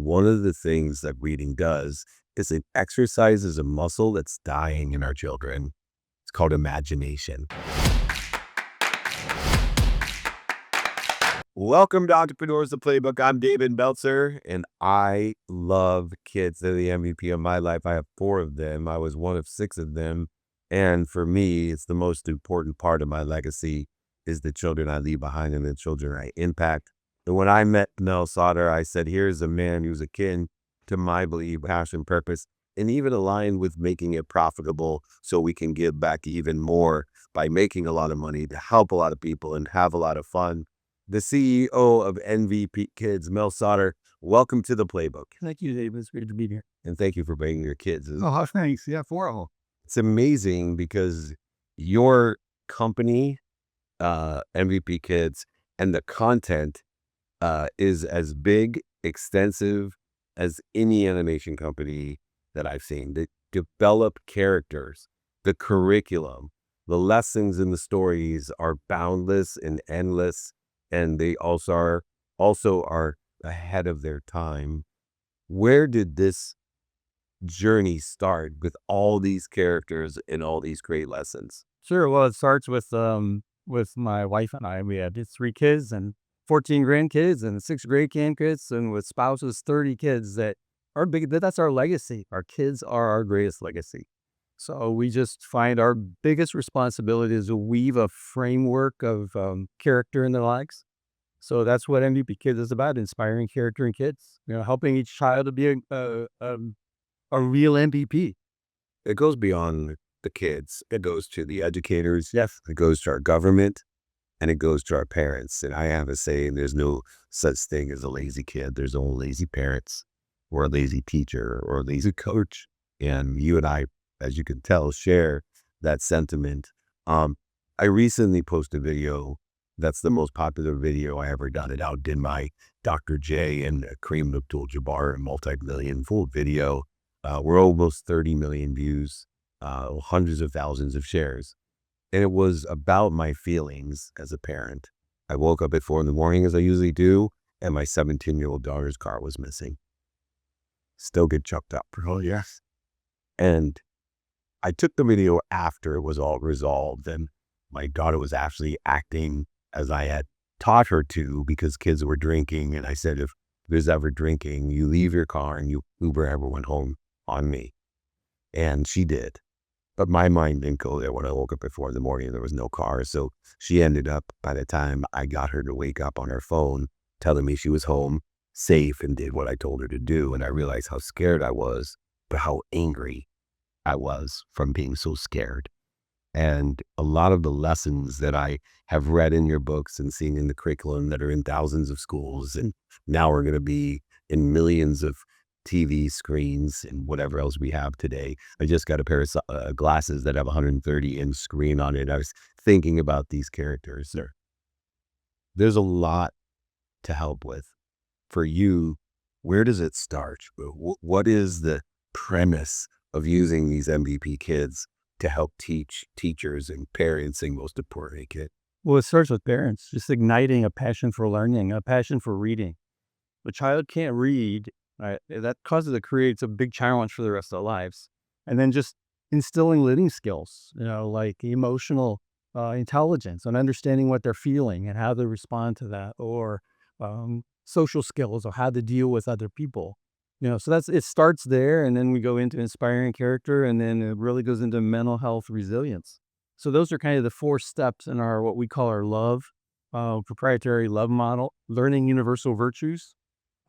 one of the things that reading does is it exercises a muscle that's dying in our children. It's called imagination. Welcome to Entrepreneurs, the Playbook. I'm David Meltzer, and I love kids. They're the MVP of my life. I have 4 of them. I was one of 6 of them. And for me, it's the most important part of my legacy is the children I leave behind and the children I impact. And when I met Mel Sauder, I said, here's a man who's akin to my belief, passion, purpose, and even aligned with making it profitable so we can give back even more by making a lot of money to help a lot of people and have a lot of fun. The CEO of MVP Kids, Mel Sauder, welcome to the Playbook. Thank you, David. It's great to be here. And thank you for bringing your kids. Oh, thanks. Yeah, 4 of them. It's amazing because your company, MVP Kids, and the content is as big, extensive as any animation company that I've seen. They develop characters, the curriculum, the lessons in the stories are boundless and endless. And they also are ahead of their time. Where did this journey start with all these characters and all these great lessons? Sure. Well, it starts with my wife and I. We had 3 kids and 14 grandkids and 6 great grandkids, and with spouses, 30 kids that are big. That's our legacy. Our kids are our greatest legacy. So we just find our biggest responsibility is to weave a framework of character in their lives. So that's what MVP Kids is about, inspiring character in kids, helping each child to be a real MVP. It goes beyond the kids. It goes to the educators. Yes. It goes to our government, and it goes to our parents. And I have a saying, there's no such thing as a lazy kid. There's only lazy parents or a lazy teacher or a lazy coach. And you and I, as you can tell, share that sentiment. I recently posted a video that's the most popular video I ever done. It outdid my Dr. J and Kareem Abdul-Jabbar multi-million full video. We're almost 30 million views, hundreds of thousands of shares. And it was about my feelings as a parent. I woke up at 4 a.m, as I usually do, and my 17-year-old daughter's car was missing. Still get chucked up. Oh, yes. And I took the video after it was all resolved, and my daughter was actually acting as I had taught her to because kids were drinking. And I said, if there's ever drinking, you leave your car and you Uber everyone home on me. And she did. But my mind didn't go there. When I woke up at 4 a.m, there was no car. So she ended up, by the time I got her to wake up on her phone, telling me she was home, safe, and did what I told her to do. And I realized how scared I was, but how angry I was from being so scared. And a lot of the lessons that I have read in your books and seen in the curriculum that are in thousands of schools, and now we're going to be in millions of TV screens and whatever else we have today. I just got a pair of glasses that have 130-inch screen on it. I was thinking about these characters. There's a lot to help with. For you, where does it start? What is the premise of using these MVP Kids to help teach teachers and parents, and most importantly, kids? Well, it starts with parents, just igniting a passion for learning, a passion for reading. The child can't read, right? That creates a big challenge for the rest of their lives. And then just instilling living skills, like emotional intelligence and understanding what they're feeling and how to respond to that, or social skills or how to deal with other people. So it starts there, and then we go into inspiring character, and then it really goes into mental health resilience. So those are kind of the 4 steps in our, what we call our love, proprietary love model, learning universal virtues.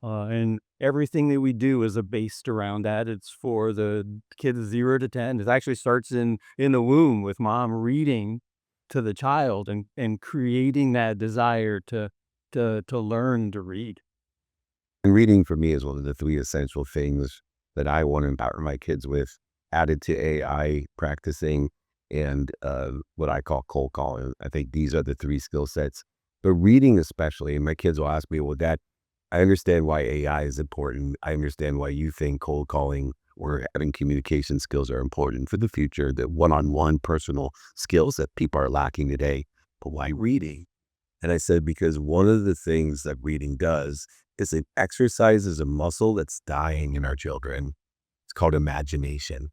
And everything that we do is based around that. It's for the kids 0 to 10. It actually starts in the womb with mom reading to the child and creating that desire to learn to read. And reading for me is one of the 3 essential things that I want to empower my kids with, added to AI practicing and what I call cold calling. I think these are the 3 skill sets. But reading especially, and my kids will ask me, well, Dad, I understand why AI is important. I understand why you think cold calling or having communication skills are important for the future, the one-on-one personal skills that people are lacking today. But why reading? And I said, because one of the things that reading does is it exercises a muscle that's dying in our children. It's called imagination.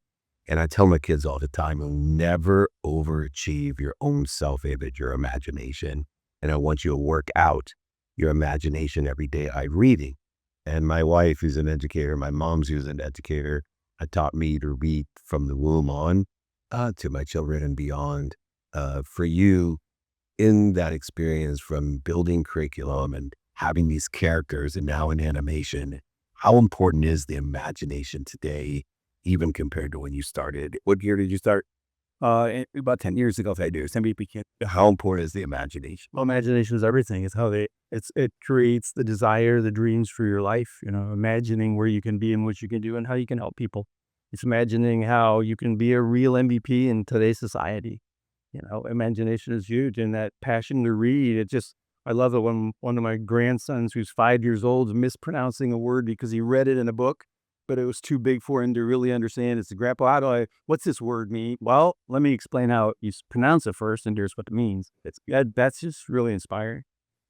And I tell my kids all the time, you'll never overachieve your own self-image, your imagination. And I want you to work out your imagination every day by reading. And my wife, who's an educator, my mom's who's an educator, taught me to read from the womb on to my children and beyond. For you, in that experience from building curriculum and having these characters and now in animation, how important is the imagination today, even compared to when you started? What year did you start? About 10 years ago, if I do. Somebody became, How important is the imagination? well, imagination is everything. It's how it creates the desire, the dreams for your life, imagining where you can be and what you can do and how you can help people. It's imagining how you can be a real MVP in today's society. Imagination is huge, and that passion to read. I love it when one of my grandsons, who's 5 years old, is mispronouncing a word because he read it in a book, but it was too big for him to really understand. It's Grandpa, what's this word mean? Well, let me explain how you pronounce it first, and here's what it means. That's just really inspiring.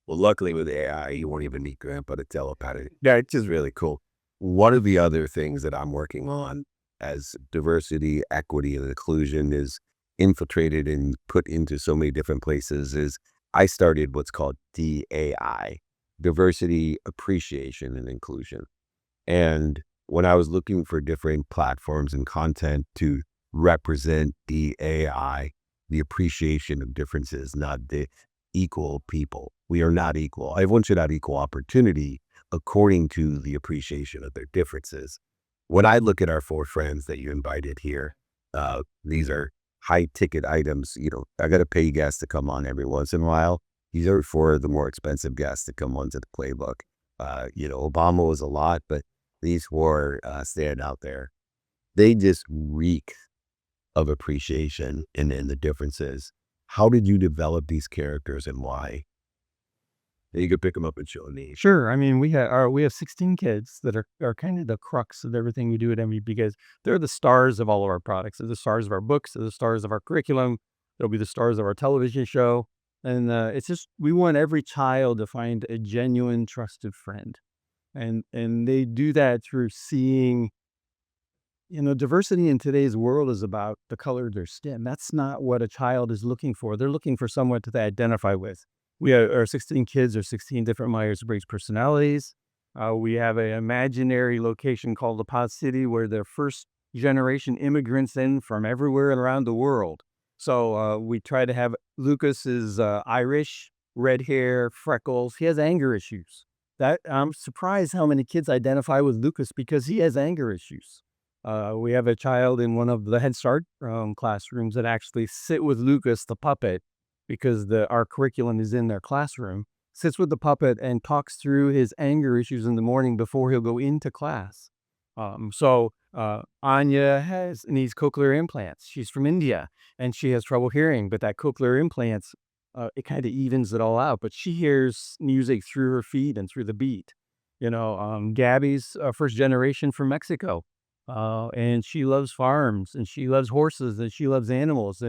Well, luckily with AI, you won't even need Grandpa to tell about it. Yeah, it's just really cool. One of the other things that I'm working on as diversity, equity, and inclusion is infiltrated and put into so many different places is I started what's called DAI, diversity, appreciation, and inclusion. And when I was looking for different platforms and content to represent DAI, the appreciation of differences, not the equal people. We are not equal. Everyone should have equal opportunity according to the appreciation of their differences. When I look at our 4 friends that you invited here, these are high ticket items. I got to pay guests to come on every once in a while. These are 4 of the more expensive guests to come onto the Playbook. Obama was a lot, but these 4 stand out there. They just reek of appreciation in the differences. How did you develop these characters and why? You could pick them up and show me. Sure. I mean, we have 16 kids that are kind of the crux of everything we do at MV, because they're the stars of all of our products. They're the stars of our books. They're the stars of our curriculum. They'll be the stars of our television show. And it's just, we want every child to find a genuine, trusted friend. And they do that through seeing, diversity in today's world is about the color of their skin. That's not what a child is looking for. They're looking for someone to identify with. Our 16 kids are 16 different Myers-Briggs personalities. We have an imaginary location called the Pod City, where the first generation immigrants in from everywhere around the world. So we try to have Lucas is Irish, red hair, freckles. He has anger issues. That I'm surprised how many kids identify with Lucas because he has anger issues. We have a child in one of the Head Start classrooms that actually sit with Lucas, the puppet, because our curriculum is in their classroom, sits with the puppet and talks through his anger issues in the morning before he'll go into class. Anya needs cochlear implants. She's from India and she has trouble hearing, but that cochlear implants, it kind of evens it all out. But she hears music through her feet and through the beat. Gabby's first generation from Mexico, and she loves farms and she loves horses and she loves animals.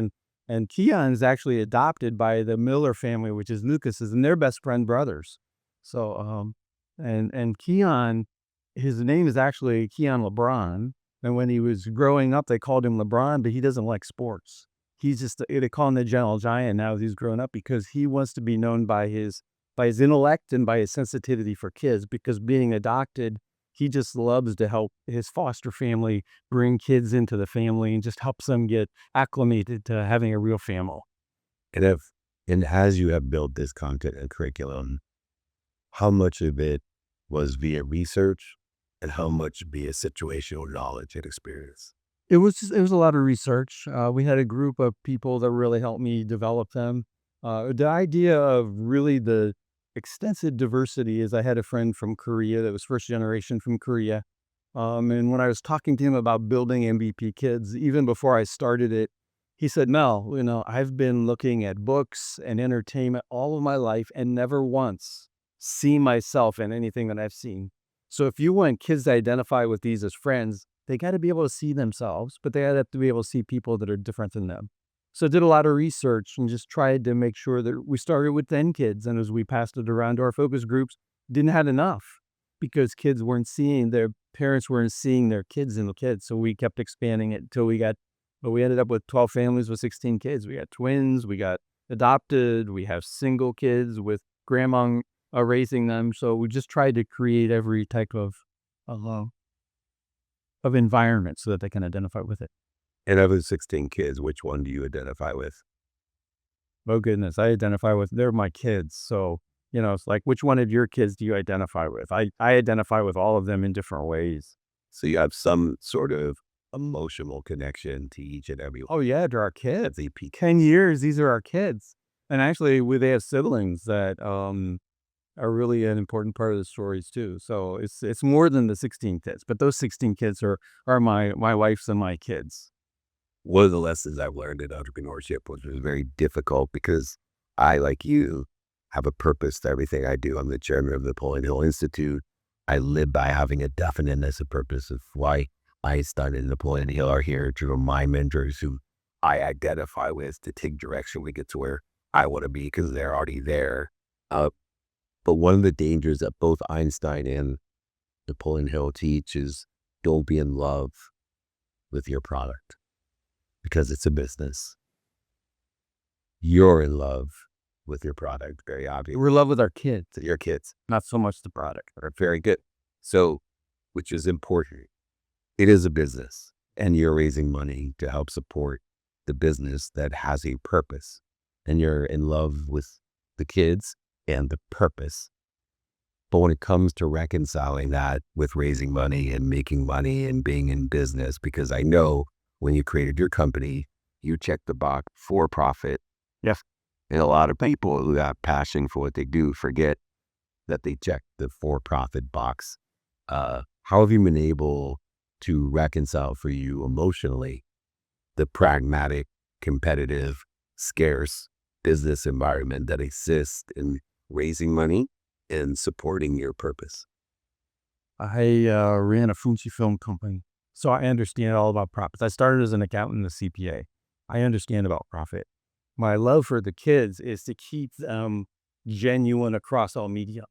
And Keon's actually adopted by the Miller family, which is Lucas's, and they're best friend brothers. So, and Keon, his name is actually Keon LeBron. And when he was growing up, they called him LeBron, but he doesn't like sports. He's just, they call him the gentle giant now as he's grown up, because he wants to be known by his intellect and by his sensitivity for kids, because being adopted, he just loves to help his foster family bring kids into the family and just helps them get acclimated to having a real family. And as you have built this content and curriculum, how much of it was via research and how much via situational knowledge and experience? It was a lot of research. We had a group of people that really helped me develop them. The idea of really the extensive diversity is, I had a friend from Korea that was first generation from Korea. And when I was talking to him about building MVP Kids, even before I started it, he said, Mel, I've been looking at books and entertainment all of my life and never once seen myself in anything that I've seen. So if you want kids to identify with these as friends, they got to be able to see themselves, but they have to be able to see people that are different than them. So I did a lot of research and just tried to make sure that we started with 10 kids. And as we passed it around to our focus groups, didn't have enough. because their parents weren't seeing their kids in the kids. So we kept expanding it until we ended up with 12 families with 16 kids. We got twins, we got adopted, we have single kids with grandma raising them. So we just tried to create every type uh, of environment so that they can identify with it. And of the 16 kids, which one do you identify with? Oh goodness, I identify with, they're my kids. So, it's like, which one of your kids do you identify with? I identify with all of them in different ways. So you have some sort of emotional connection to each and every one. Oh yeah, they're our kids. They peak. 10 years, these are our kids. And actually, they have siblings that are really an important part of the stories too. So it's more than the 16 kids, but those 16 kids are my wife's and my kids. One of the lessons I've learned in entrepreneurship, which was very difficult because I, like you, have a purpose to everything I do. I'm the chairman of the Napoleon Hill Institute. I live by having a definiteness of purpose of why Einstein and Napoleon Hill are here to remind mentors who I identify with to take direction. We get to where I want to be because they're already there. But one of the dangers that both Einstein and Napoleon Hill teach is don't be in love with your product because it's a business. You're in love with your product, very obvious. We're in love with our kids, Your kids. not so much the product. Very good. So, which is important. It is a business and you're raising money to help support the business that has a purpose. And you're in love with the kids and the purpose. But when it comes to reconciling that with raising money and making money and being in business, because I know when you created your company, you checked the box for profit. Yes. And a lot of people who have passion for what they do forget that they check the for-profit box. How have you been able to reconcile for you emotionally the pragmatic, competitive, scarce business environment that exists in raising money and supporting your purpose? I ran a Fujifilm company, so I understand all about profits. I started as an accountant and a CPA. I understand about profit. My love for the kids is to keep them genuine across all media.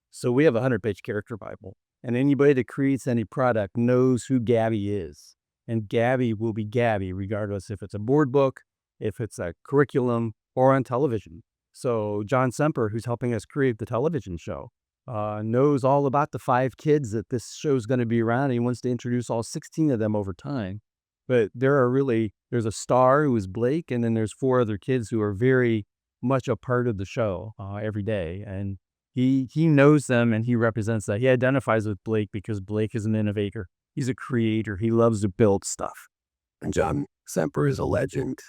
So we have a 100-page character Bible, and anybody that creates any product knows who Gabby is. And Gabby will be Gabby, regardless if it's a board book, if it's a curriculum, or on television. So John Semper, who's helping us create the television show, knows all about the 5 kids that this show is going to be around. And he wants to introduce all 16 of them over time. But there's a star who is Blake, and then there's 4 other kids who are very much a part of the show every day. And he knows them and he represents that. He identifies with Blake because Blake is an innovator. He's a creator. He loves to build stuff. And John Semper is a legend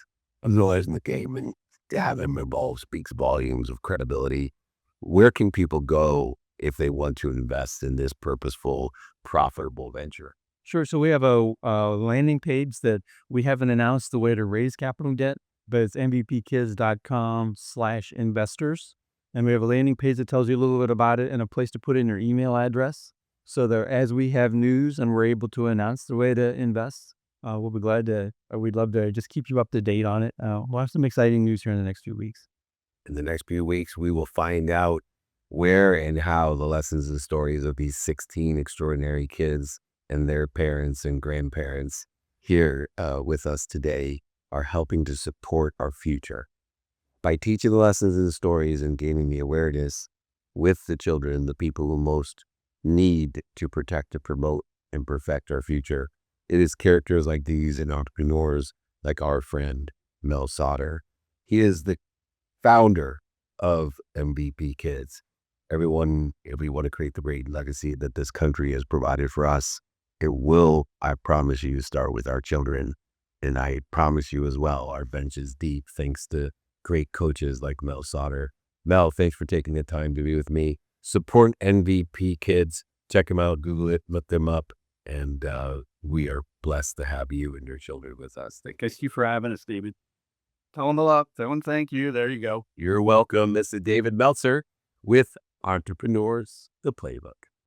of the game, and to have him involved speaks volumes of credibility. Where can people go if they want to invest in this purposeful, profitable venture? Sure. So we have a landing page that we haven't announced the way to raise capital yet, but it's mvpkids.com/investors. And we have a landing page that tells you a little bit about it and a place to put in your email address. So that as we have news and we're able to announce the way to invest, we'll be glad to, we'd love to just keep you up to date on it. We'll have some exciting news here in the next few weeks. In the next few weeks, we will find out where and how the lessons and stories of these 16 extraordinary kids and their parents and grandparents here with us today are helping to support our future. By teaching the lessons and the stories and gaining the awareness with the children, the people who most need to protect, to promote, and perfect our future, it is characters like these and entrepreneurs like our friend Mel Sauder. He is the founder of MVP Kids. Everyone, if we want to create the great legacy that this country has provided for us, it will, I promise you, start with our children. And I promise you as well, our bench is deep thanks to great coaches like Mel Sauder. Mel, thanks for taking the time to be with me. Support MVP Kids. Check them out, Google it, look them up. And we are blessed to have you and your children with us. Thank Thank you for having us, David. Tell them to love. Tell them thank you. There you go. You're welcome. This is David Meltzer with Entrepreneurs, the Playbook.